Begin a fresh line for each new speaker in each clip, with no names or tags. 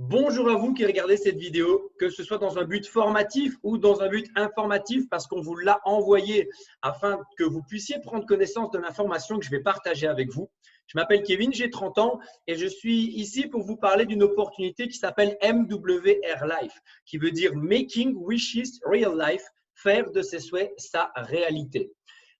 Bonjour à vous qui regardez cette vidéo, que ce soit dans un but formatif ou dans un but informatif, parce qu'on vous l'a envoyé afin que vous puissiez prendre connaissance de l'information que je vais partager avec vous. Je m'appelle Kevin, j'ai 30 ans et je suis ici pour vous parler d'une opportunité qui s'appelle MWR Life, qui veut dire Making Wishes Real Life, faire de ses souhaits sa réalité.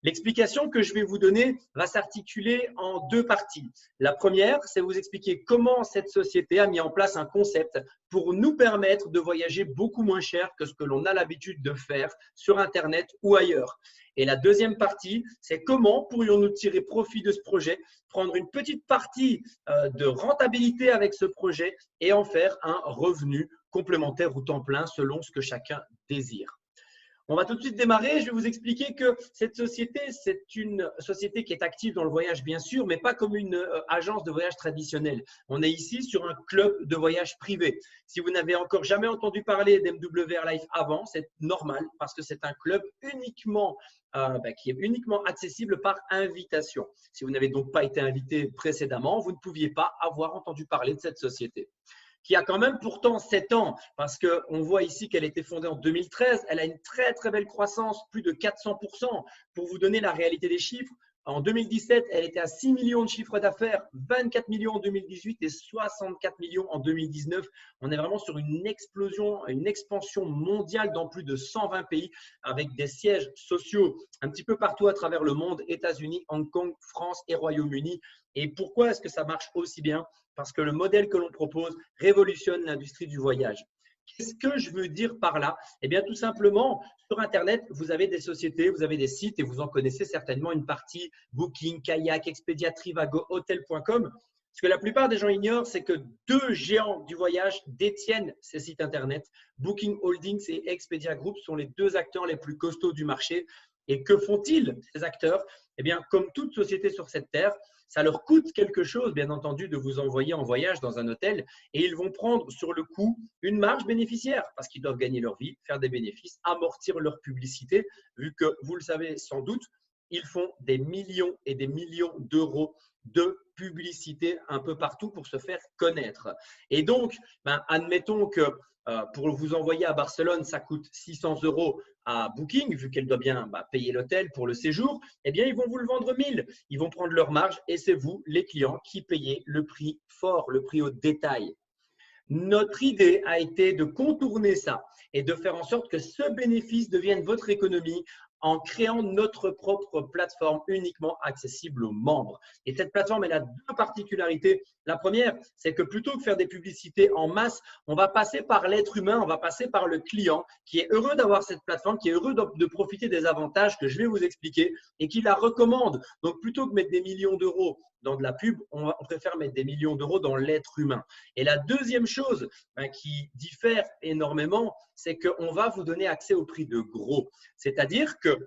L'explication que je vais vous donner va s'articuler en deux parties. La première, c'est vous expliquer comment cette société a mis en place un concept pour nous permettre de voyager beaucoup moins cher que ce que l'on a l'habitude de faire sur Internet ou ailleurs. Et la deuxième partie, c'est comment pourrions-nous tirer profit de ce projet, prendre une petite partie de rentabilité avec ce projet et en faire un revenu complémentaire ou temps plein selon ce que chacun désire. On va tout de suite démarrer. Je vais vous expliquer que cette société, c'est une société qui est active dans le voyage, bien sûr, mais pas comme une agence de voyage traditionnelle. On est ici sur un club de voyage privé. Si vous n'avez encore jamais entendu parler d'MWR Life avant, c'est normal parce que c'est un club uniquement qui est uniquement accessible par invitation. Si vous n'avez donc pas été invité précédemment, vous ne pouviez pas avoir entendu parler de cette société, qui a quand même pourtant 7 ans, parce qu'on voit ici qu'elle a été fondée en 2013. Elle a une très, très belle croissance, plus de 400%. Pour vous donner la réalité des chiffres, en 2017, elle était à 6 millions de chiffres d'affaires, 24 millions en 2018 et 64 millions en 2019. On est vraiment sur une explosion, une expansion mondiale dans plus de 120 pays avec des sièges sociaux un petit peu partout à travers le monde, États-Unis, Hong Kong, France et Royaume-Uni. Et pourquoi est-ce que ça marche aussi bien? Parce que le modèle que l'on propose révolutionne l'industrie du voyage. Qu'est-ce que je veux dire par là? Eh bien, tout simplement, sur Internet, vous avez des sociétés, vous avez des sites et vous en connaissez certainement une partie, Booking, Kayak, Expedia, Trivago, Hotel.com. Ce que la plupart des gens ignorent, c'est que deux géants du voyage détiennent ces sites Internet. Booking Holdings et Expedia Group sont les deux acteurs les plus costauds du marché. Et que font-ils, ces acteurs? Eh bien, comme toute société sur cette terre, ça leur coûte quelque chose, bien entendu, de vous envoyer en voyage dans un hôtel et ils vont prendre sur le coup une marge bénéficiaire parce qu'ils doivent gagner leur vie, faire des bénéfices, amortir leur publicité, vu que, vous le savez sans doute, ils font des millions et des millions d'euros de publicité un peu partout pour se faire connaître. Et donc, admettons que pour vous envoyer à Barcelone, ça coûte 600 € à Booking, vu qu'elle doit bien payer l'hôtel pour le séjour, eh bien, ils vont vous le vendre 1000. Ils vont prendre leur marge et c'est vous, les clients, qui payez le prix fort, le prix au détail. Notre idée a été de contourner ça et de faire en sorte que ce bénéfice devienne votre économie en créant notre propre plateforme uniquement accessible aux membres. Et cette plateforme, elle a deux particularités. La première, c'est que plutôt que faire des publicités en masse, on va passer par l'être humain, on va passer par le client qui est heureux d'avoir cette plateforme, qui est heureux de profiter des avantages que je vais vous expliquer et qui la recommande. Donc, plutôt que mettre des millions d'euros dans de la pub, on préfère mettre des millions d'euros dans l'être humain. Et la deuxième chose qui diffère énormément, c'est qu'on va vous donner accès au prix de gros. C'est-à-dire que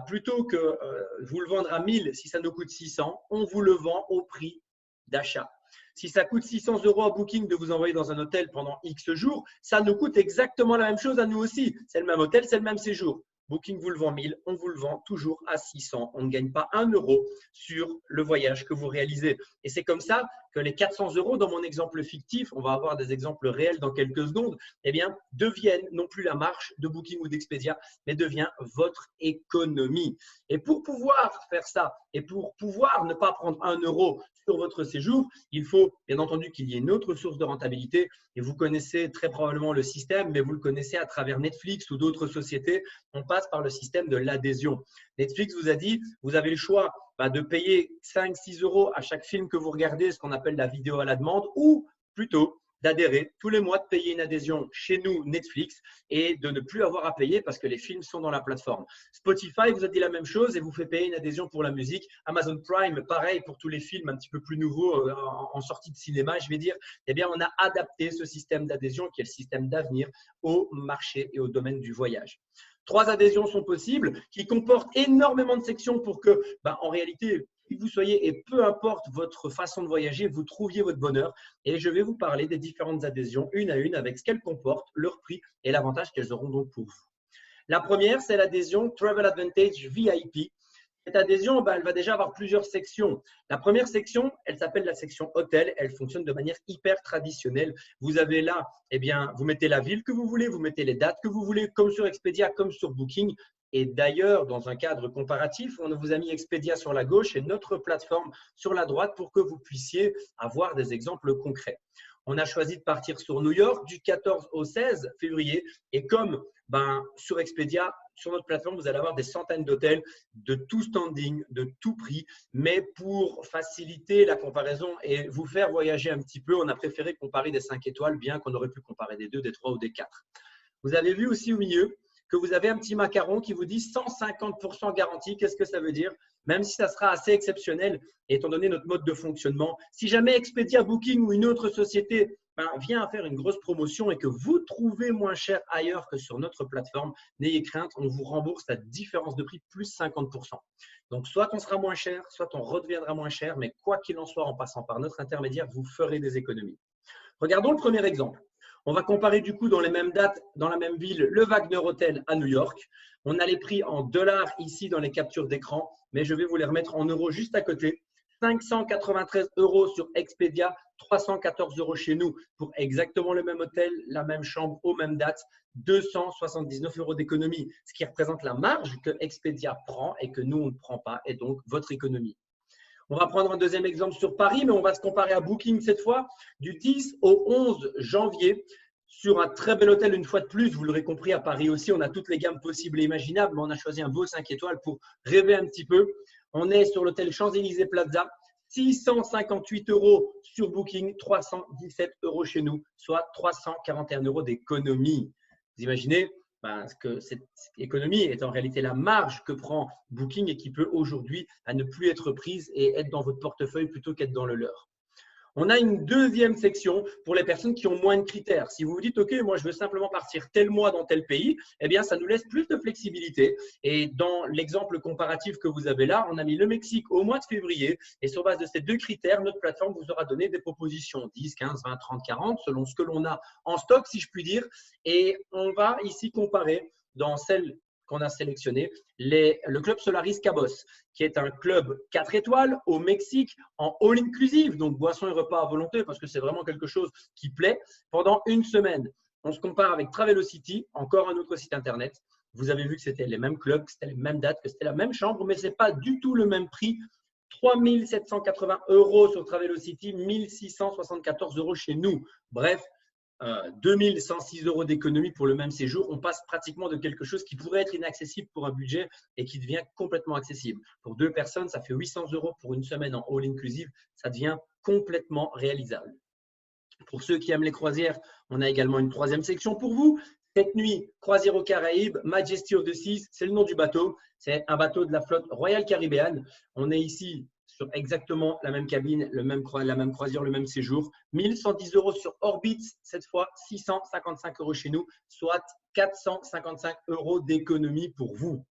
plutôt que vous le vendre à 1000, si ça nous coûte 600, on vous le vend au prix d'achat. Si ça coûte 600 € à Booking de vous envoyer dans un hôtel pendant X jours, ça nous coûte exactement la même chose à nous aussi. C'est le même hôtel, c'est le même séjour. Booking vous le vend 1000, on vous le vend toujours à 600. On ne gagne pas 1 € sur le voyage que vous réalisez. Et c'est comme ça que les 400 € dans mon exemple fictif, on va avoir des exemples réels dans quelques secondes, eh bien, deviennent non plus la marge de Booking ou d'Expedia, mais devient votre économie. Et pour pouvoir faire ça et pour pouvoir ne pas prendre 1 € sur votre séjour, il faut bien entendu qu'il y ait une autre source de rentabilité. Et vous connaissez très probablement le système, mais vous le connaissez à travers Netflix ou d'autres sociétés. On passe par le système de l'adhésion. Netflix vous a dit, vous avez le choix de payer 5-6 € à chaque film que vous regardez, ce qu'on appelle la vidéo à la demande, ou plutôt d'adhérer tous les mois, de payer une adhésion chez nous, Netflix, et de ne plus avoir à payer parce que les films sont dans la plateforme. Spotify vous a dit la même chose et vous fait payer une adhésion pour la musique. Amazon Prime, pareil pour tous les films un petit peu plus nouveaux en sortie de cinéma, je vais dire. Eh bien, on a adapté ce système d'adhésion qui est le système d'avenir au marché et au domaine du voyage. 3 adhésions sont possibles qui comportent énormément de sections pour que, en réalité, qui vous soyez et peu importe votre façon de voyager, vous trouviez votre bonheur. Et je vais vous parler des différentes adhésions une à une avec ce qu'elles comportent, leur prix et l'avantage qu'elles auront donc pour vous. La première, c'est l'adhésion Travel Advantage VIP Cette adhésion, elle va déjà avoir plusieurs sections. La première section, elle s'appelle la section hôtel. Elle fonctionne de manière hyper traditionnelle. Vous avez là, eh bien, vous mettez la ville que vous voulez, vous mettez les dates que vous voulez, comme sur Expedia, comme sur Booking. Et d'ailleurs, dans un cadre comparatif, on vous a mis Expedia sur la gauche et notre plateforme sur la droite pour que vous puissiez avoir des exemples concrets. On a choisi de partir sur New York du 14 au 16 février. Et comme sur Expedia, sur notre plateforme, vous allez avoir des centaines d'hôtels de tout standing, de tout prix. Mais pour faciliter la comparaison et vous faire voyager un petit peu, on a préféré comparer des 5 étoiles, bien qu'on aurait pu comparer des 2, des 3 ou des 4. Vous avez vu aussi au milieu que vous avez un petit macaron qui vous dit 150% garantie. Qu'est-ce que ça veut dire? Même si ça sera assez exceptionnel, étant donné notre mode de fonctionnement. Si jamais Expedia, Booking ou une autre société vient à faire une grosse promotion et que vous trouvez moins cher ailleurs que sur notre plateforme, n'ayez crainte, on vous rembourse la différence de prix plus 50%. Donc, soit on sera moins cher, soit on redeviendra moins cher, mais quoi qu'il en soit, en passant par notre intermédiaire, vous ferez des économies. Regardons le premier exemple. On va comparer du coup dans les mêmes dates, dans la même ville, le Wagner Hotel à New York. On a les prix en dollars ici dans les captures d'écran, mais je vais vous les remettre en euros juste à côté. 593 € sur Expedia, 314 € chez nous pour exactement le même hôtel, la même chambre aux mêmes dates, 279 € d'économie, ce qui représente la marge que Expedia prend et que nous, on ne prend pas, et donc votre économie. On va prendre un deuxième exemple sur Paris, mais on va se comparer à Booking cette fois, du 10 au 11 janvier, sur un très bel hôtel une fois de plus. Vous l'aurez compris, à Paris aussi, on a toutes les gammes possibles et imaginables, mais on a choisi un beau 5 étoiles pour rêver un petit peu. On est sur l'hôtel Champs-Élysées Plaza, 658 € sur Booking, 317 € chez nous, soit 341 € d'économie. Vous imaginez que cette économie est en réalité la marge que prend Booking et qui peut aujourd'hui ne plus être prise et être dans votre portefeuille plutôt qu'être dans le leur. On a une deuxième section pour les personnes qui ont moins de critères. Si vous vous dites, OK, moi, je veux simplement partir tel mois dans tel pays, eh bien, ça nous laisse plus de flexibilité. Et dans l'exemple comparatif que vous avez là, on a mis le Mexique au mois de février. Et sur base de ces deux critères, notre plateforme vous aura donné des propositions 10, 15, 20, 30, 40, selon ce que l'on a en stock, si je puis dire. Et on va ici comparer dans celle qu'on a sélectionné, le club Solaris Cabos, qui est un club 4 étoiles au Mexique en all-inclusive, donc boissons et repas à volonté, parce que c'est vraiment quelque chose qui plaît, pendant une semaine. On se compare avec Travelocity, encore un autre site internet. Vous avez vu que c'était les mêmes clubs, que c'était les mêmes dates, que c'était la même chambre, mais ce n'est pas du tout le même prix. 3 780 € sur Travelocity, 1 674 € chez nous. Bref, 2 106 € d'économie pour le même séjour. On passe pratiquement de quelque chose qui pourrait être inaccessible pour un budget et qui devient complètement accessible. Pour 2 personnes, ça fait 800 € pour une semaine en all-inclusive. Ça devient complètement réalisable. Pour ceux qui aiment les croisières, on a également une troisième section pour vous. Cette nuit, croisière aux Caraïbes, Majesty of the Seas, c'est le nom du bateau. C'est un bateau de la flotte Royal Caribbean. On est ici sur exactement la même cabine, la même croisière, le même séjour. 1110 € sur Orbit, cette fois 655 € chez nous, soit 455 € d'économie pour vous.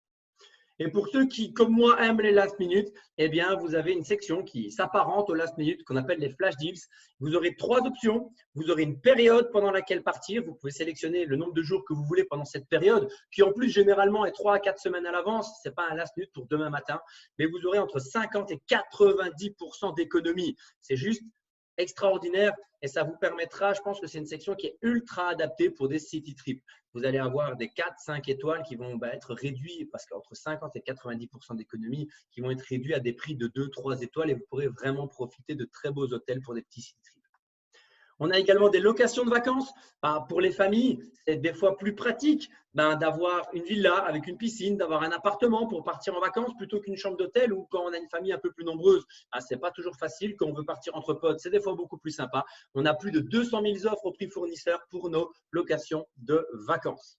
Et pour ceux qui, comme moi, aiment les last minute, eh bien, vous avez une section qui s'apparente aux last minute qu'on appelle les flash deals. Vous aurez 3 options. Vous aurez une période pendant laquelle partir. Vous pouvez sélectionner le nombre de jours que vous voulez pendant cette période, qui en plus généralement est 3 à 4 semaines à l'avance. Ce n'est pas un last minute pour demain matin, mais vous aurez entre 50 et 90% d'économie. C'est juste extraordinaire et ça vous permettra, je pense que c'est une section qui est ultra adaptée pour des city trips. Vous allez avoir des 4-5 étoiles qui vont être réduits, parce qu'entre 50 et 90% d'économie, qui vont être réduits à des prix de 2-3 étoiles et vous pourrez vraiment profiter de très beaux hôtels pour des petits city trips. On a également des locations de vacances. Pour les familles, c'est des fois plus pratique d'avoir une villa avec une piscine, d'avoir un appartement pour partir en vacances plutôt qu'une chambre d'hôtel, ou quand on a une famille un peu plus nombreuse. Ce n'est pas toujours facile. Quand on veut partir entre potes, c'est des fois beaucoup plus sympa. On a plus de 200 000 offres au prix fournisseur pour nos locations de vacances.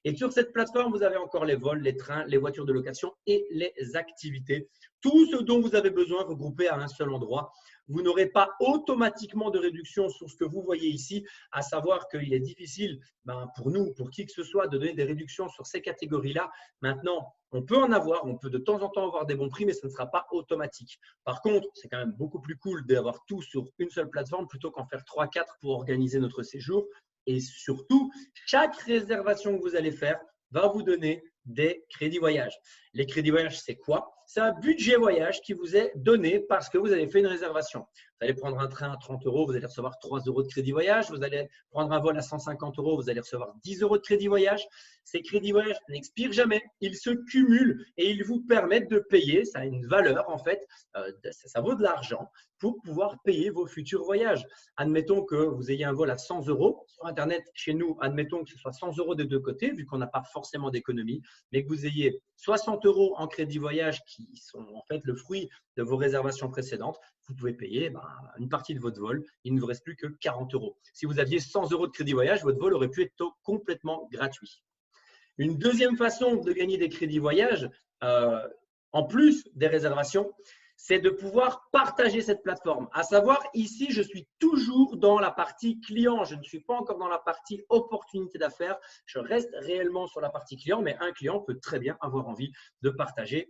Et sur cette plateforme, vous avez encore les vols, les trains, les voitures de location et les activités. Tout ce dont vous avez besoin regroupé à un seul endroit. Vous n'aurez pas automatiquement de réduction sur ce que vous voyez ici, à savoir qu'il est difficile pour nous, pour qui que ce soit, de donner des réductions sur ces catégories-là. Maintenant, on peut en avoir, on peut de temps en temps avoir des bons prix, mais ce ne sera pas automatique. Par contre, c'est quand même beaucoup plus cool d'avoir tout sur une seule plateforme plutôt qu'en faire 3-4 pour organiser notre séjour. Et surtout, chaque réservation que vous allez faire va vous donner des crédits voyage. Les crédits voyage, c'est quoi? C'est un budget voyage qui vous est donné parce que vous avez fait une réservation. Vous allez prendre un train à 30 euros, vous allez recevoir 3 euros de crédit voyage. Vous allez prendre un vol à 150 euros, vous allez recevoir 10 euros de crédit voyage. Ces crédits voyage n'expirent jamais, ils se cumulent et ils vous permettent de payer. Ça a une valeur en fait, ça vaut de l'argent pour pouvoir payer vos futurs voyages. Admettons que vous ayez un vol à 100 euros. Sur Internet, chez nous, admettons que ce soit 100 euros des deux côtés, vu qu'on n'a pas forcément d'économie, mais que vous ayez 60 euros en crédit voyage qui sont en fait le fruit de vos réservations précédentes, vous pouvez payer une partie de votre vol. Il ne vous reste plus que 40 euros. Si vous aviez 100 euros de crédit voyage, votre vol aurait pu être complètement gratuit. Une deuxième façon de gagner des crédits voyage, en plus des réservations, c'est de pouvoir partager cette plateforme. À savoir, ici, je suis toujours dans la partie client. Je ne suis pas encore dans la partie opportunité d'affaires. Je reste réellement sur la partie client, mais un client peut très bien avoir envie de partager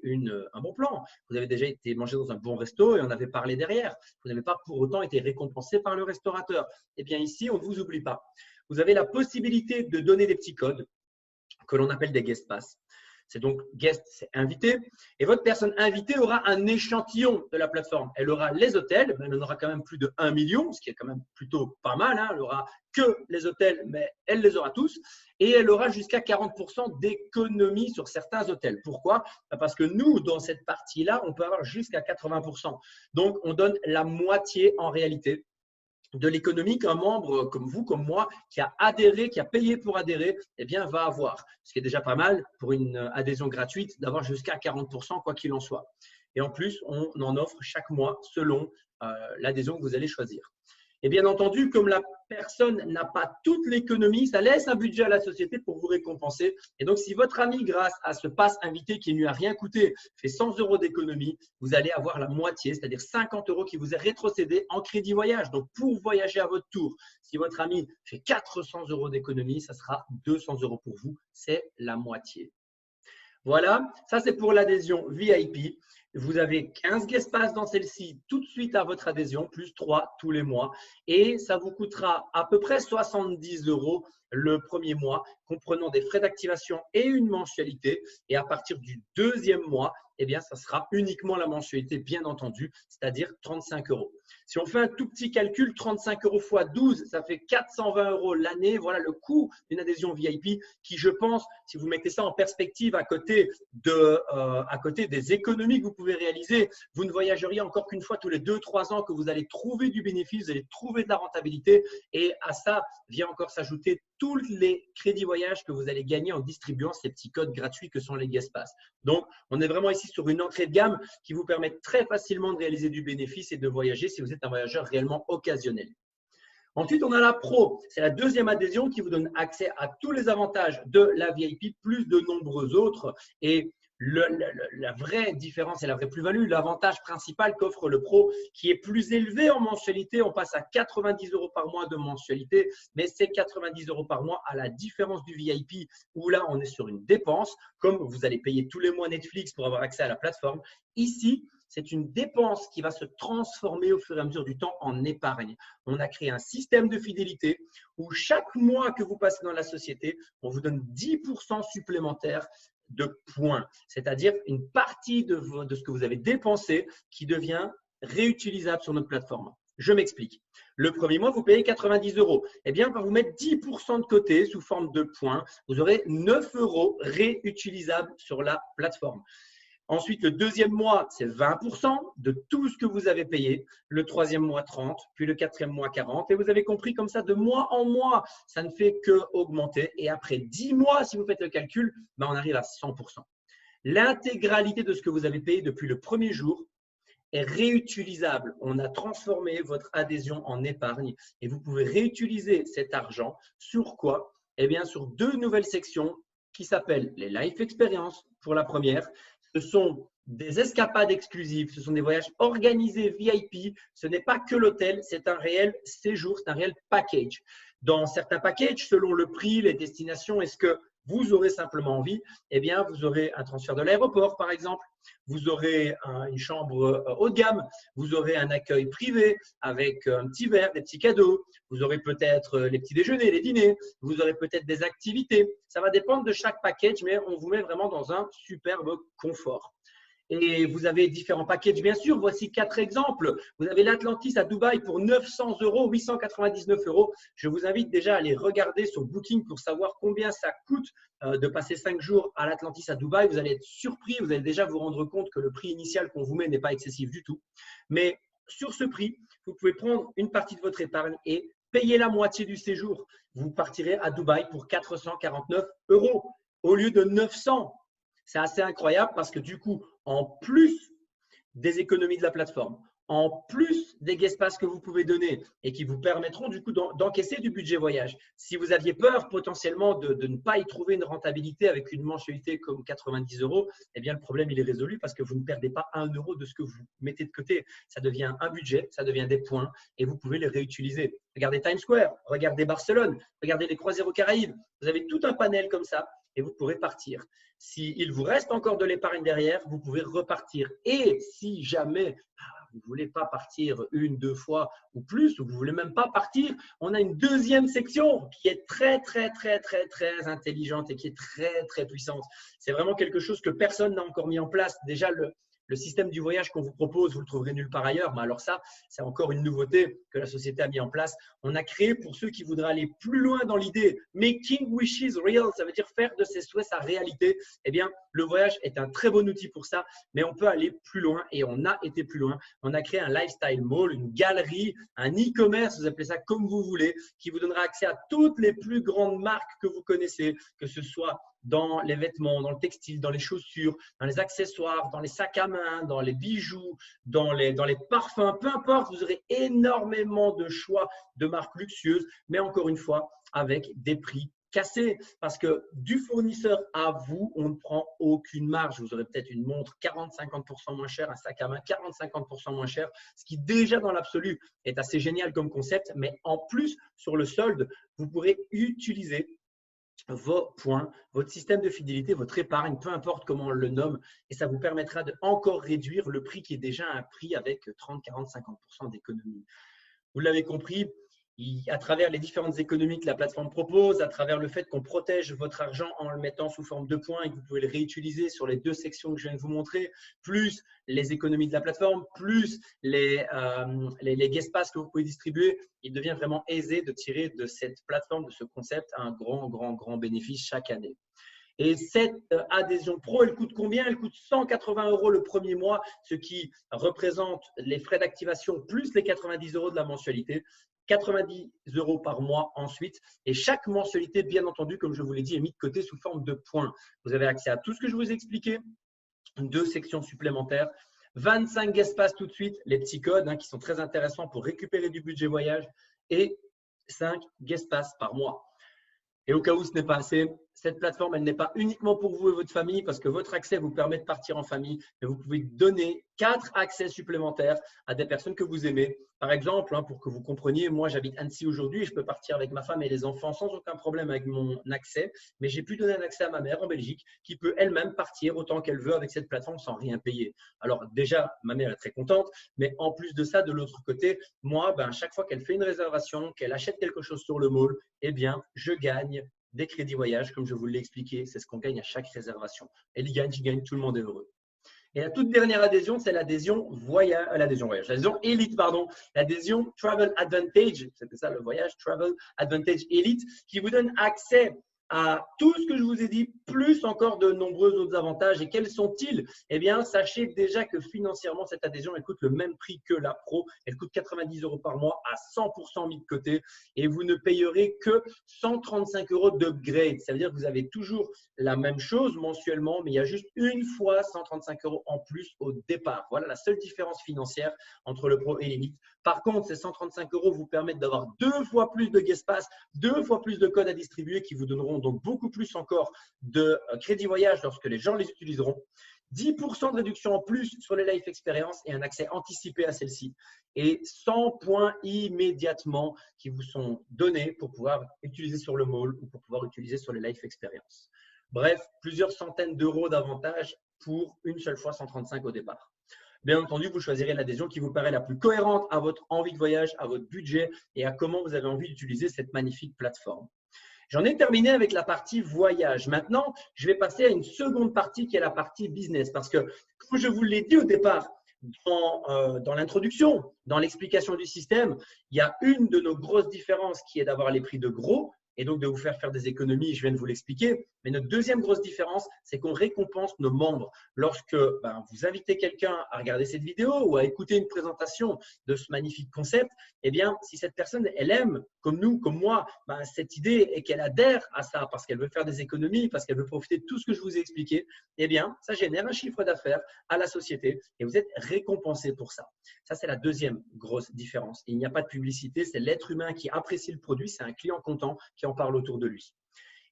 un bon plan. Vous avez déjà été manger dans un bon resto et on avait parlé derrière. Vous n'avez pas pour autant été récompensé par le restaurateur. Eh bien, ici, on ne vous oublie pas. Vous avez la possibilité de donner des petits codes que l'on appelle des guest pass. C'est donc guest, c'est invité. Et votre personne invitée aura un échantillon de la plateforme. Elle aura les hôtels, mais elle en aura quand même plus de 1 million, ce qui est quand même plutôt pas mal. Elle n'aura que les hôtels, mais elle les aura tous. Et elle aura jusqu'à 40% d'économie sur certains hôtels. Pourquoi? Parce que nous, dans cette partie-là, on peut avoir jusqu'à 80%. Donc, on donne la moitié en réalité de l'économie qu'un membre comme vous, comme moi, qui a adhéré, qui a payé pour adhérer, eh bien, va avoir. Ce qui est déjà pas mal pour une adhésion gratuite d'avoir jusqu'à 40%, quoi qu'il en soit. Et en plus, on en offre chaque mois selon l'adhésion que vous allez choisir. Et bien entendu, comme la personne n'a pas toute l'économie, ça laisse un budget à la société pour vous récompenser. Et donc, si votre ami, grâce à ce pass invité qui ne lui a rien coûté, fait 100 euros d'économie, vous allez avoir la moitié, c'est-à-dire 50 euros qui vous est rétrocédé en crédit voyage. Donc, pour voyager à votre tour, si votre ami fait 400 euros d'économie, ça sera 200 euros pour vous. C'est la moitié. Voilà, ça c'est pour l'adhésion VIP. Vous avez 15 guest pass dans celle-ci tout de suite à votre adhésion, plus 3 tous les mois. Et ça vous coûtera à peu près 70 euros le premier mois, comprenant des frais d'activation et une mensualité. Et à partir du deuxième mois, eh bien, ça sera uniquement la mensualité, bien entendu, c'est-à-dire 35 euros. Si on fait un tout petit calcul, 35 euros x 12, ça fait 420 euros l'année. Voilà le coût d'une adhésion VIP qui, je pense, si vous mettez ça en perspective à côté des économies que vous pouvez réaliser, vous ne voyageriez encore qu'une fois tous les 2-3 ans que vous allez trouver du bénéfice, vous allez trouver de la rentabilité. Et à ça vient encore s'ajouter tous les crédits voyage que vous allez gagner en distribuant ces petits codes gratuits que sont les guest pass. Donc, on est vraiment ici sur une entrée de gamme qui vous permet très facilement de réaliser du bénéfice et de voyager si vous êtes un voyageur réellement occasionnel. Ensuite, on a la Pro. C'est la deuxième adhésion qui vous donne accès à tous les avantages de la VIP, plus de nombreux autres. Et la vraie différence et la vraie plus-value, l'avantage principal qu'offre le Pro, qui est plus élevé en mensualité, on passe à 90 euros par mois de mensualité, mais c'est 90 euros par mois à la différence du VIP, où là, on est sur une dépense, comme vous allez payer tous les mois Netflix pour avoir accès à la plateforme. Ici, c'est une dépense qui va se transformer au fur et à mesure du temps en épargne. On a créé un système de fidélité où chaque mois que vous passez dans la société, on vous donne 10% supplémentaires de points, c'est-à-dire une partie de ce que vous avez dépensé qui devient réutilisable sur notre plateforme. Je m'explique. Le premier mois, vous payez 90 euros. Eh bien, on va vous mettre 10% de côté sous forme de points. Vous aurez 9 euros réutilisables sur la plateforme. Ensuite, le deuxième mois, c'est 20% de tout ce que vous avez payé. Le troisième mois, 30%, puis le quatrième mois, 40%. Et vous avez compris comme ça, de mois en mois, ça ne fait qu'augmenter. Et après 10 mois, si vous faites le calcul, on arrive à 100%. L'intégralité de ce que vous avez payé depuis le premier jour est réutilisable. On a transformé votre adhésion en épargne et vous pouvez réutiliser cet argent sur quoi? Eh bien, sur 2 nouvelles sections qui s'appellent les Life Experience pour la première. Ce sont des escapades exclusives, ce sont des voyages organisés VIP. Ce n'est pas que l'hôtel, c'est un réel séjour, c'est un réel package. Dans certains packages, selon le prix, les destinations et ce que vous aurez simplement envie, eh bien, vous aurez un transfert de l'aéroport, par exemple. Vous aurez une chambre haut de gamme. Vous aurez un accueil privé avec un petit verre, des petits cadeaux. Vous aurez peut-être les petits déjeuners, les dîners. Vous aurez peut-être des activités. Ça va dépendre de chaque package, mais on vous met vraiment dans un superbe confort. Et vous avez différents packages, bien sûr. Voici 4 exemples. Vous avez l'Atlantis à Dubaï pour 900 €, 899 €. Je vous invite déjà à aller regarder sur Booking pour savoir combien ça coûte de passer 5 jours à l'Atlantis à Dubaï. Vous allez être surpris. Vous allez déjà vous rendre compte que le prix initial qu'on vous met n'est pas excessif du tout. Mais sur ce prix, vous pouvez prendre une partie de votre épargne et payer la moitié du séjour. Vous partirez à Dubaï pour 449 € au lieu de 900. C'est assez incroyable parce que du coup, en plus des économies de la plateforme, en plus des guest pass que vous pouvez donner et qui vous permettront du coup d'encaisser du budget voyage. Si vous aviez peur potentiellement de ne pas y trouver une rentabilité avec une mensualité comme 90 €, eh bien le problème il est résolu parce que vous ne perdez pas 1 € de ce que vous mettez de côté. Ça devient un budget, ça devient des points et vous pouvez les réutiliser. Regardez Times Square, regardez Barcelone, regardez les croisières aux Caraïbes. Vous avez tout un panel comme ça et vous pourrez partir. S'il vous reste encore de l'épargne derrière, vous pouvez repartir. Et si jamais vous ne voulez pas partir une, deux fois ou plus, ou vous ne voulez même pas partir, on a une deuxième section qui est très intelligente et qui est très puissante. C'est vraiment quelque chose que personne n'a encore mis en place. Déjà, le système du voyage qu'on vous propose, vous le trouverez nulle part ailleurs. Mais alors ça, c'est encore une nouveauté que la société a mis en place. On a créé pour ceux qui voudraient aller plus loin dans l'idée, making wishes real, ça veut dire faire de ses souhaits sa réalité. Eh bien, le voyage est un très bon outil pour ça, mais on peut aller plus loin et on a été plus loin. On a créé un lifestyle mall, une galerie, un e-commerce, vous appelez ça comme vous voulez, qui vous donnera accès à toutes les plus grandes marques que vous connaissez, que ce soit dans les vêtements, dans le textile, dans les chaussures, dans les accessoires, dans les sacs à main, dans les bijoux, dans les parfums, peu importe, vous aurez énormément de choix de marques luxueuses, mais encore une fois, avec des prix cassés. Parce que du fournisseur à vous, on ne prend aucune marge. Vous aurez peut-être une montre 40-50% moins chère, un sac à main 40-50% moins cher, ce qui déjà dans l'absolu est assez génial comme concept, mais en plus, sur le solde, vous pourrez utiliser vos points, votre système de fidélité, votre épargne, peu importe comment on le nomme, et ça vous permettra de encore réduire le prix qui est déjà un prix avec 30, 40, 50% d'économie. Vous l'avez compris, à travers les différentes économies que la plateforme propose, à travers le fait qu'on protège votre argent en le mettant sous forme de points et que vous pouvez le réutiliser sur les 2 sections que je viens de vous montrer, plus les économies de la plateforme, plus les guest pass que vous pouvez distribuer, il devient vraiment aisé de tirer de cette plateforme, de ce concept, un grand bénéfice chaque année. Et cette adhésion pro, elle coûte combien? Elle coûte 180 € le premier mois, ce qui représente les frais d'activation plus les 90 € de la mensualité. 90 € par mois ensuite. Et chaque mensualité, bien entendu, comme je vous l'ai dit, est mise de côté sous forme de points. Vous avez accès à tout ce que je vous ai expliqué, 2 sections supplémentaires, 25 guest pass tout de suite, les petits codes qui sont très intéressants pour récupérer du budget voyage et 5 guest pass par mois. Et au cas où ce n'est pas assez, cette plateforme, elle n'est pas uniquement pour vous et votre famille parce que votre accès vous permet de partir en famille, mais vous pouvez donner 4 accès supplémentaires à des personnes que vous aimez. Par exemple, pour que vous compreniez, moi j'habite Annecy aujourd'hui et je peux partir avec ma femme et les enfants sans aucun problème avec mon accès, mais j'ai pu donner un accès à ma mère en Belgique qui peut elle-même partir autant qu'elle veut avec cette plateforme sans rien payer. Alors déjà, ma mère est très contente, mais en plus de ça, de l'autre côté, moi, chaque fois qu'elle fait une réservation, qu'elle achète quelque chose sur le mall, eh bien, je gagne des crédits voyage, comme je vous l'ai expliqué, c'est ce qu'on gagne à chaque réservation. Elle y gagne, j'y gagne, tout le monde est heureux. Et la toute dernière adhésion, c'est l'adhésion voyage, l'adhésion Elite, pardon, l'adhésion Travel Advantage, c'était ça le voyage, Travel Advantage Elite, qui vous donne accès à tout ce que je vous ai dit, plus encore de nombreux autres avantages. Et quels sont-ils? Eh bien, sachez déjà que financièrement, cette adhésion, elle coûte le même prix que la Pro. Elle coûte 90 € par mois à 100% mis de côté et vous ne payerez que 135 € d'upgrade. Ça veut dire que vous avez toujours la même chose mensuellement, mais il y a juste une fois 135 € en plus au départ. Voilà la seule différence financière entre le Pro et l'Elite. Par contre, ces 135 € vous permettent d'avoir 2 fois plus de guest pass, 2 fois plus de codes à distribuer qui vous donneront donc beaucoup plus encore de crédit voyage lorsque les gens les utiliseront. 10% de réduction en plus sur les Life Experience et un accès anticipé à celle-ci. Et 100 points immédiatement qui vous sont donnés pour pouvoir utiliser sur le mall ou pour pouvoir utiliser sur les Life Experience. Bref, plusieurs centaines d'euros d'avantages pour une seule fois 135 au départ. Bien entendu, vous choisirez l'adhésion qui vous paraît la plus cohérente à votre envie de voyage, à votre budget et à comment vous avez envie d'utiliser cette magnifique plateforme. J'en ai terminé avec la partie voyage. Maintenant, je vais passer à une seconde partie qui est la partie business. Parce que, comme je vous l'ai dit au départ, dans l'introduction, dans l'explication du système, il y a une de nos grosses différences qui est d'avoir les prix de gros et donc de vous faire des économies, je viens de vous l'expliquer. Mais notre deuxième grosse différence, c'est qu'on récompense nos membres. Lorsque vous invitez quelqu'un à regarder cette vidéo ou à écouter une présentation de ce magnifique concept, eh bien, si cette personne, elle aime, comme nous, comme moi, cette idée et qu'elle adhère à ça parce qu'elle veut faire des économies, parce qu'elle veut profiter de tout ce que je vous ai expliqué, eh bien, ça génère un chiffre d'affaires à la société et vous êtes récompensé pour ça. Ça, c'est la deuxième grosse différence. Il n'y a pas de publicité, c'est l'être humain qui apprécie le produit, c'est un client content qui en parle autour de lui.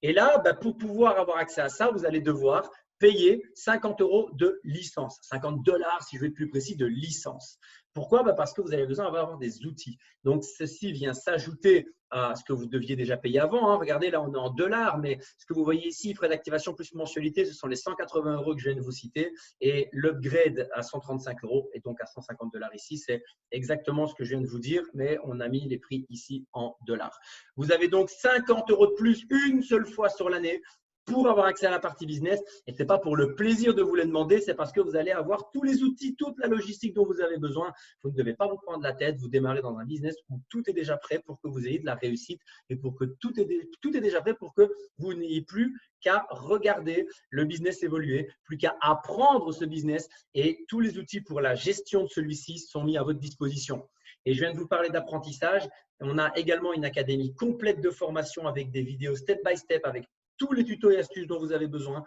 Et là, pour pouvoir avoir accès à ça, vous allez devoir payer 50 € de licence, 50 $ si je veux être plus précis, de licence. Pourquoi? Parce que vous avez besoin d'avoir des outils. Donc, ceci vient s'ajouter à ce que vous deviez déjà payer avant. Regardez, là, on est en $, mais ce que vous voyez ici, frais d'activation plus mensualité, ce sont les 180 € que je viens de vous citer et l'upgrade à 135 € et donc à 150 $ ici, c'est exactement ce que je viens de vous dire, mais on a mis les prix ici en $. Vous avez donc 50 € de plus une seule fois sur l'année pour avoir accès à la partie business. Et ce n'est pas pour le plaisir de vous les demander, c'est parce que vous allez avoir tous les outils, toute la logistique dont vous avez besoin. Vous ne devez pas vous prendre la tête, vous démarrez dans un business où tout est déjà prêt pour que vous ayez de la réussite et pour que tout est déjà prêt pour que vous n'ayez plus qu'à regarder le business évoluer, plus qu'à apprendre ce business et tous les outils pour la gestion de celui-ci sont mis à votre disposition. Et je viens de vous parler d'apprentissage. On a également une académie complète de formation avec des vidéos step by step, avec tous les tutos et astuces dont vous avez besoin.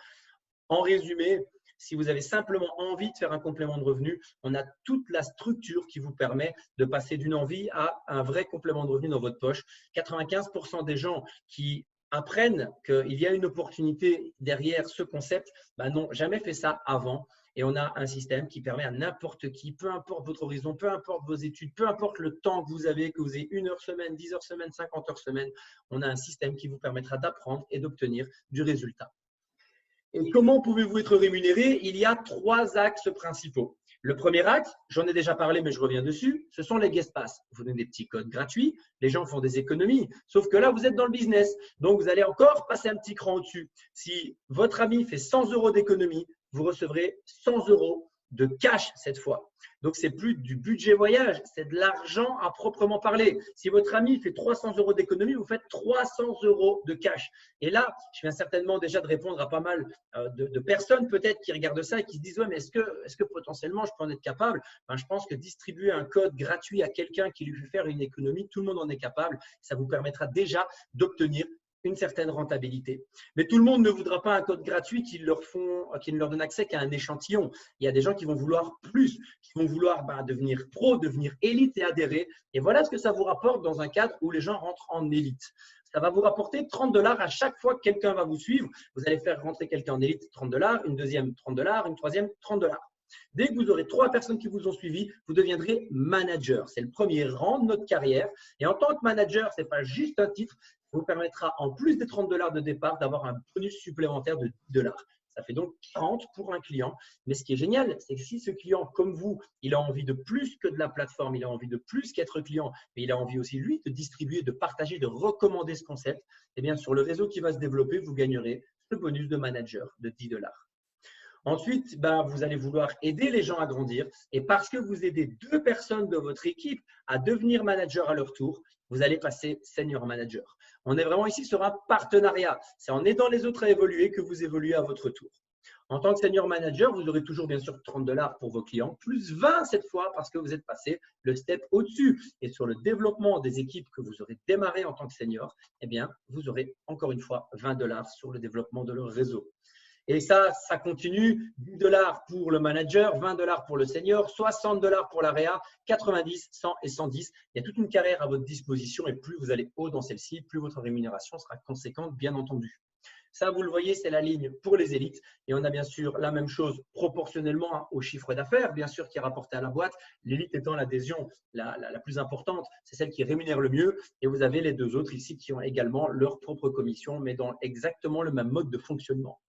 En résumé, si vous avez simplement envie de faire un complément de revenu, on a toute la structure qui vous permet de passer d'une envie à un vrai complément de revenu dans votre poche. 95% des gens qui apprennent qu'il y a une opportunité derrière ce concept n'ont jamais fait ça avant. Et on a un système qui permet à n'importe qui, peu importe votre horizon, peu importe vos études, peu importe le temps que vous avez 1 heure semaine, 10 heures semaine, 50 heures semaine, on a un système qui vous permettra d'apprendre et d'obtenir du résultat. Et comment pouvez-vous être rémunéré? Il y a 3 axes principaux. Le premier axe, j'en ai déjà parlé, mais je reviens dessus, ce sont les guest pass. Vous donnez des petits codes gratuits, les gens font des économies, sauf que là, vous êtes dans le business. Donc, vous allez encore passer un petit cran au-dessus. Si votre ami fait 100 € d'économie, vous recevrez 100 € de cash cette fois. Donc, ce n'est plus du budget voyage, c'est de l'argent à proprement parler. Si votre ami fait 300 € d'économie, vous faites 300 € de cash. Et là, je viens certainement déjà de répondre à pas mal de personnes peut-être qui regardent ça et qui se disent « Ouais, mais est-ce que potentiellement je peux en être capable ?» Je pense que distribuer un code gratuit à quelqu'un qui lui fait faire une économie, tout le monde en est capable. Ça vous permettra déjà d'obtenir une certaine rentabilité. Mais tout le monde ne voudra pas un code gratuit qui ne leur donne accès qu'à un échantillon. Il y a des gens qui vont vouloir plus, qui vont vouloir devenir pro, devenir élite et adhérer. Et voilà ce que ça vous rapporte dans un cadre où les gens rentrent en élite. Ça va vous rapporter 30 $ à chaque fois que quelqu'un va vous suivre. Vous allez faire rentrer quelqu'un en élite, 30 $, une deuxième, 30 $, une troisième, 30 $. Dès que vous aurez 3 personnes qui vous ont suivi, vous deviendrez manager. C'est le premier rang de notre carrière. Et en tant que manager, ce n'est pas juste un titre, ça vous permettra, en plus des 30 $ de départ, d'avoir un bonus supplémentaire de 10 $. Ça fait donc 40 pour un client. Mais ce qui est génial, c'est que si ce client, comme vous, il a envie de plus que de la plateforme, il a envie de plus qu'être client, mais il a envie aussi, lui, de distribuer, de partager, de recommander ce concept, eh bien, sur le réseau qui va se développer, vous gagnerez ce bonus de manager de 10 $. Ensuite, vous allez vouloir aider les gens à grandir et parce que vous aidez 2 personnes de votre équipe à devenir manager à leur tour, vous allez passer senior manager. On est vraiment ici sur un partenariat. C'est en aidant les autres à évoluer que vous évoluez à votre tour. En tant que senior manager, vous aurez toujours bien sûr 30 $ pour vos clients, plus 20 cette fois parce que vous êtes passé le step au-dessus. Et sur le développement des équipes que vous aurez démarré en tant que senior, eh bien, vous aurez encore une fois 20 $ sur le développement de leur réseau. Et ça continue, 10 $ pour le manager, 20 $ pour le senior, 60 $ pour l'AREA, 90, 100 et 110. Il y a toute une carrière à votre disposition et plus vous allez haut dans celle-ci, plus votre rémunération sera conséquente, bien entendu. Ça, vous le voyez, c'est la ligne pour les élites. Et on a bien sûr la même chose proportionnellement au chiffre d'affaires, bien sûr, qui est rapporté à la boîte. L'élite étant l'adhésion la plus importante, c'est celle qui rémunère le mieux. Et vous avez les deux autres ici qui ont également leur propre commission, mais dans exactement le même mode de fonctionnement.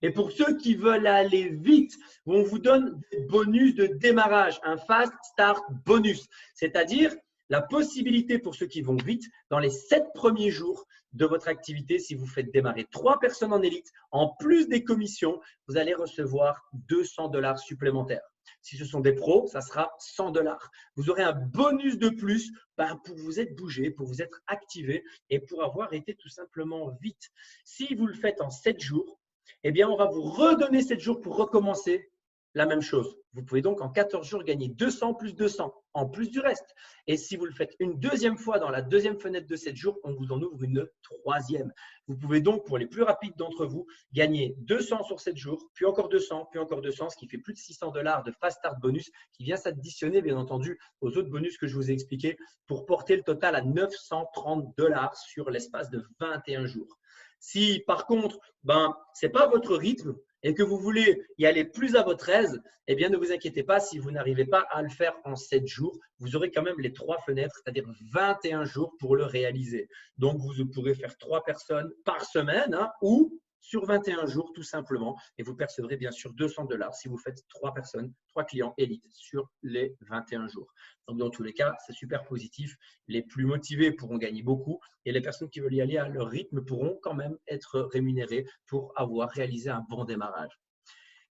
Et pour ceux qui veulent aller vite, on vous donne des bonus de démarrage, un fast start bonus, c'est-à-dire la possibilité pour ceux qui vont vite, dans les 7 premiers jours de votre activité, si vous faites démarrer 3 personnes en élite, en plus des commissions, vous allez recevoir 200 $ supplémentaires. Si ce sont des pros, ça sera 100 $. Vous aurez un bonus de plus pour vous être bougé, pour vous être activé et pour avoir été tout simplement vite. Si vous le faites en 7 jours, eh bien, on va vous redonner 7 jours pour recommencer la même chose. Vous pouvez donc en 14 jours gagner 200 plus 200 en plus du reste. Et si vous le faites une deuxième fois dans la deuxième fenêtre de 7 jours, on vous en ouvre une troisième. Vous pouvez donc, pour les plus rapides d'entre vous, gagner 200 sur 7 jours, puis encore 200, puis encore 200, ce qui fait plus de 600 $ de Fast Start bonus qui vient s'additionner, bien entendu, aux autres bonus que je vous ai expliqués pour porter le total à 930 $ sur l'espace de 21 jours. Si par contre, ce n'est pas votre rythme et que vous voulez y aller plus à votre aise, eh bien, ne vous inquiétez pas si vous n'arrivez pas à le faire en 7 jours. Vous aurez quand même les 3 fenêtres, c'est-à-dire 21 jours pour le réaliser. Donc, vous pourrez faire 3 personnes par semaine ou sur 21 jours tout simplement et vous percevrez bien sûr 200 $ si vous faites 3 personnes, 3 clients élites sur les 21 jours. Donc, dans tous les cas, c'est super positif. Les plus motivés pourront gagner beaucoup et les personnes qui veulent y aller à leur rythme pourront quand même être rémunérées pour avoir réalisé un bon démarrage.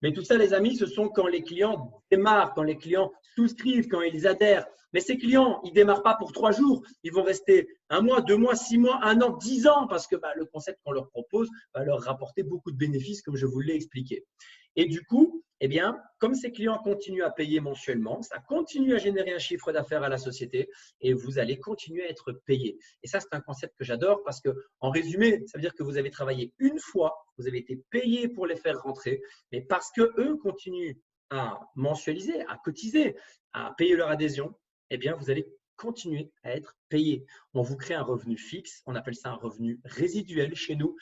Mais tout ça, les amis, ce sont quand les clients démarrent, quand les clients souscrivent, quand ils adhèrent. Mais ces clients, ils ne démarrent pas pour 3 jours. Ils vont rester 1 mois, 2 mois, 6 mois, 1 an, 10 ans parce que le concept qu'on leur propose va leur rapporter beaucoup de bénéfices, comme je vous l'ai expliqué. Et du coup, eh bien, comme ces clients continuent à payer mensuellement, ça continue à générer un chiffre d'affaires à la société et vous allez continuer à être payé. Et ça, c'est un concept que j'adore parce qu'en résumé, ça veut dire que vous avez travaillé une fois, vous avez été payé pour les faire rentrer, mais parce qu'eux continuent à mensualiser, à cotiser, à payer leur adhésion, eh bien, vous allez continuer à être payé. On vous crée un revenu fixe, on appelle ça un revenu résiduel chez nous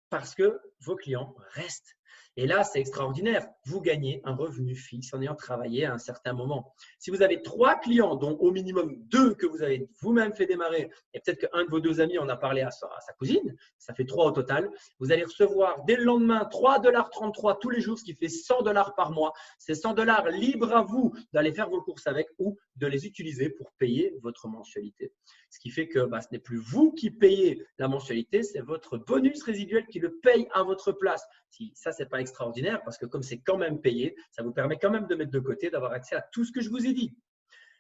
parce que vos clients restent. Et là, c'est extraordinaire. Vous gagnez un revenu fixe en ayant travaillé à un certain moment. Si vous avez 3 clients, dont au minimum 2 que vous avez vous-même fait démarrer, et peut-être qu'un de vos 2 amis en a parlé à sa cousine, ça fait 3 au total, vous allez recevoir dès le lendemain 3,33 $ tous les jours, ce qui fait 100 $ par mois. C'est 100 $ libre à vous d'aller faire vos courses avec ou de les utiliser pour payer votre mensualité. Ce qui fait que ce n'est plus vous qui payez la mensualité, c'est votre bonus résiduel qui le paye à votre place. Si ça, ce n'est pas extraordinaire parce que comme c'est quand même payé, ça vous permet quand même de mettre de côté, d'avoir accès à tout ce que je vous ai dit.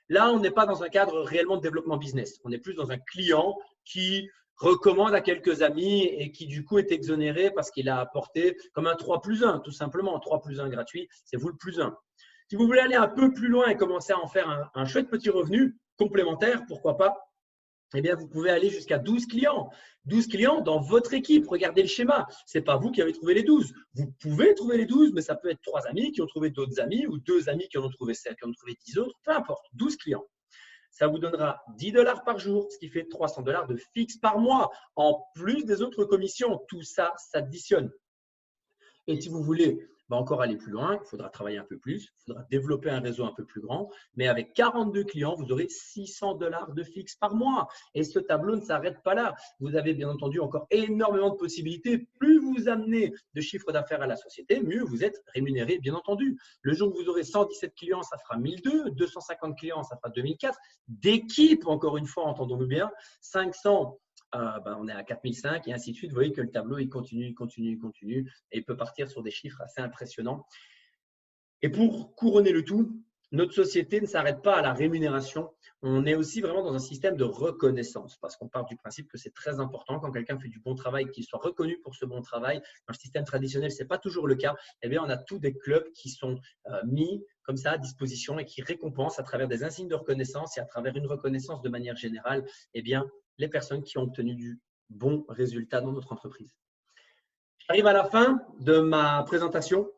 Là, on n'est pas dans un cadre réellement de développement business. On est plus dans un client qui recommande à quelques amis et qui du coup est exonéré parce qu'il a apporté comme un 3+1, tout simplement. Un 3+1 gratuit, c'est vous le plus 1. Si vous voulez aller un peu plus loin et commencer à en faire un chouette petit revenu complémentaire, pourquoi pas, eh bien, vous pouvez aller jusqu'à 12 clients. 12 clients dans votre équipe. Regardez le schéma. Ce n'est pas vous qui avez trouvé les 12. Vous pouvez trouver les 12, mais ça peut être 3 amis qui ont trouvé d'autres amis ou 2 amis qui en ont trouvé 7, qui en ont trouvé 10 autres. Peu importe, 12 clients. Ça vous donnera 10 $ par jour, ce qui fait 300 $ de fixe par mois, en plus des autres commissions. Tout ça s'additionne. Et si vous voulez encore aller plus loin, il faudra travailler un peu plus, il faudra développer un réseau un peu plus grand. Mais avec 42 clients, vous aurez 600 $ de fixe par mois. Et ce tableau ne s'arrête pas là. Vous avez bien entendu encore énormément de possibilités. Plus vous amenez de chiffre d'affaires à la société, mieux vous êtes rémunéré, bien entendu. Le jour où vous aurez 117 clients, ça fera 1002. 250 clients, ça fera 2004. D'équipe, encore une fois, entendons-nous bien, 500. On est à 4005 et ainsi de suite. Vous voyez que le tableau, il continue et il peut partir sur des chiffres assez impressionnants. Et pour couronner le tout, notre société ne s'arrête pas à la rémunération. On est aussi vraiment dans un système de reconnaissance parce qu'on part du principe que c'est très important quand quelqu'un fait du bon travail, qu'il soit reconnu pour ce bon travail. Dans le système traditionnel, ce n'est pas toujours le cas. Eh bien, on a tous des clubs qui sont mis comme ça à disposition et qui récompensent à travers des insignes de reconnaissance et à travers une reconnaissance de manière générale, eh bien, les personnes qui ont obtenu du bon résultat dans notre entreprise. J'arrive à la fin de ma présentation.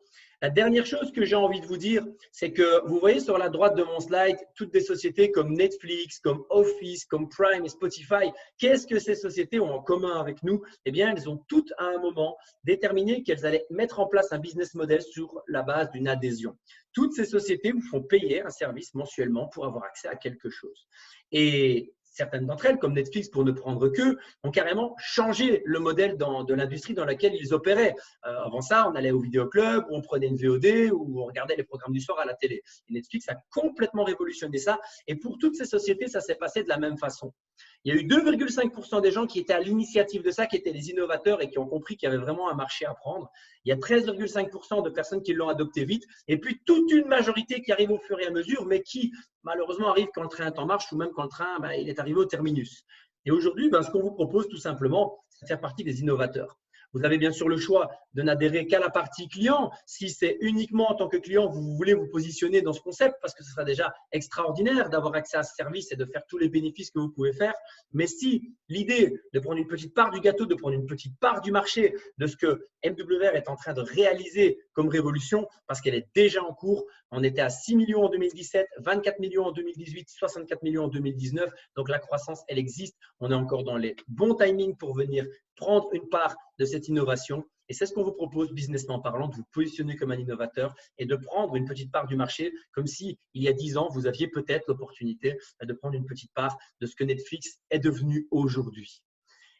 La dernière chose que j'ai envie de vous dire, c'est que vous voyez sur la droite de mon slide toutes des sociétés comme Netflix, comme Office, comme Prime et Spotify. Qu'est-ce que ces sociétés ont en commun avec nous? Eh bien, elles ont toutes à un moment déterminé qu'elles allaient mettre en place un business model sur la base d'une adhésion. Toutes ces sociétés vous font payer un service mensuellement pour avoir accès à quelque chose. Et certaines d'entre elles, comme Netflix pour ne prendre que, ont carrément changé le modèle de l'industrie dans laquelle ils opéraient. Avant ça, on allait au vidéoclub, on prenait une VOD ou on regardait les programmes du soir à la télé. Et Netflix a complètement révolutionné ça. Et pour toutes ces sociétés, ça s'est passé de la même façon. Il y a eu 2,5% des gens qui étaient à l'initiative de ça, qui étaient les innovateurs et qui ont compris qu'il y avait vraiment un marché à prendre. Il y a 13,5% de personnes qui l'ont adopté vite. Et puis, toute une majorité qui arrive au fur et à mesure, mais qui, malheureusement, arrive quand le train est en marche ou même quand le train il est arrivé au terminus. Et aujourd'hui, ce qu'on vous propose tout simplement, c'est de faire partie des innovateurs. Vous avez bien sûr le choix de n'adhérer qu'à la partie client. Si c'est uniquement en tant que client, vous voulez vous positionner dans ce concept parce que ce sera déjà extraordinaire d'avoir accès à ce service et de faire tous les bénéfices que vous pouvez faire. Mais si l'idée de prendre une petite part du gâteau, de prendre une petite part du marché de ce que MWR est en train de réaliser comme révolution, parce qu'elle est déjà en cours, on était à 6 millions en 2017, 24 millions en 2018, 64 millions en 2019. Donc la croissance, elle existe. On est encore dans les bons timings pour venir prendre une part de cette innovation. Et c'est ce qu'on vous propose, businessment parlant, de vous positionner comme un innovateur et de prendre une petite part du marché, comme si il y a 10 ans, vous aviez peut-être l'opportunité de prendre une petite part de ce que Netflix est devenu aujourd'hui.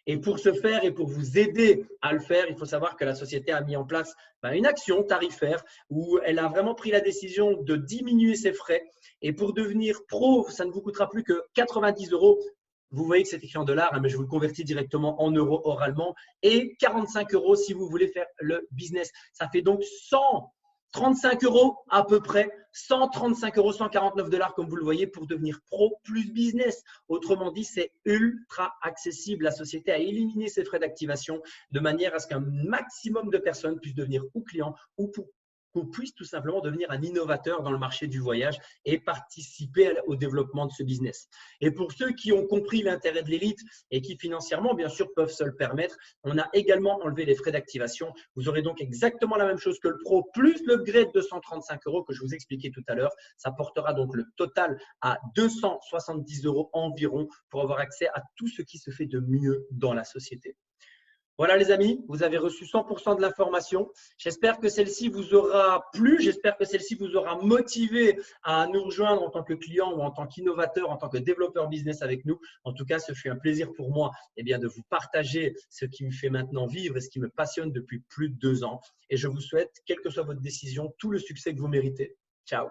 Et pour ce faire et pour vous aider à le faire, il faut savoir que la société a mis en place une action tarifaire où elle a vraiment pris la décision de diminuer ses frais. Et pour devenir pro, ça ne vous coûtera plus que 90 €. Vous voyez que c'est écrit en dollars, mais je vous le convertis directement en euros oralement. Et 45 € si vous voulez faire le business. Ça fait donc 135 € à peu près, 135 €, 149 $ comme vous le voyez pour devenir pro plus business. Autrement dit, c'est ultra accessible. La société a éliminé ses frais d'activation de manière à ce qu'un maximum de personnes puissent devenir ou clients ou qu'on puisse tout simplement devenir un innovateur dans le marché du voyage et participer au développement de ce business. Et pour ceux qui ont compris l'intérêt de l'élite et qui financièrement, bien sûr, peuvent se le permettre, on a également enlevé les frais d'activation. Vous aurez donc exactement la même chose que le pro, plus l'upgrade de 135 € que je vous expliquais tout à l'heure. Ça portera donc le total à 270 € environ pour avoir accès à tout ce qui se fait de mieux dans la société. Voilà les amis, vous avez reçu 100% de l'information. J'espère que celle-ci vous aura plu, j'espère que celle-ci vous aura motivé à nous rejoindre en tant que client ou en tant qu'innovateur, en tant que développeur business avec nous. En tout cas, ce fut un plaisir pour moi de vous partager ce qui me fait maintenant vivre et ce qui me passionne depuis plus de 2 ans. Et je vous souhaite, quelle que soit votre décision, tout le succès que vous méritez. Ciao.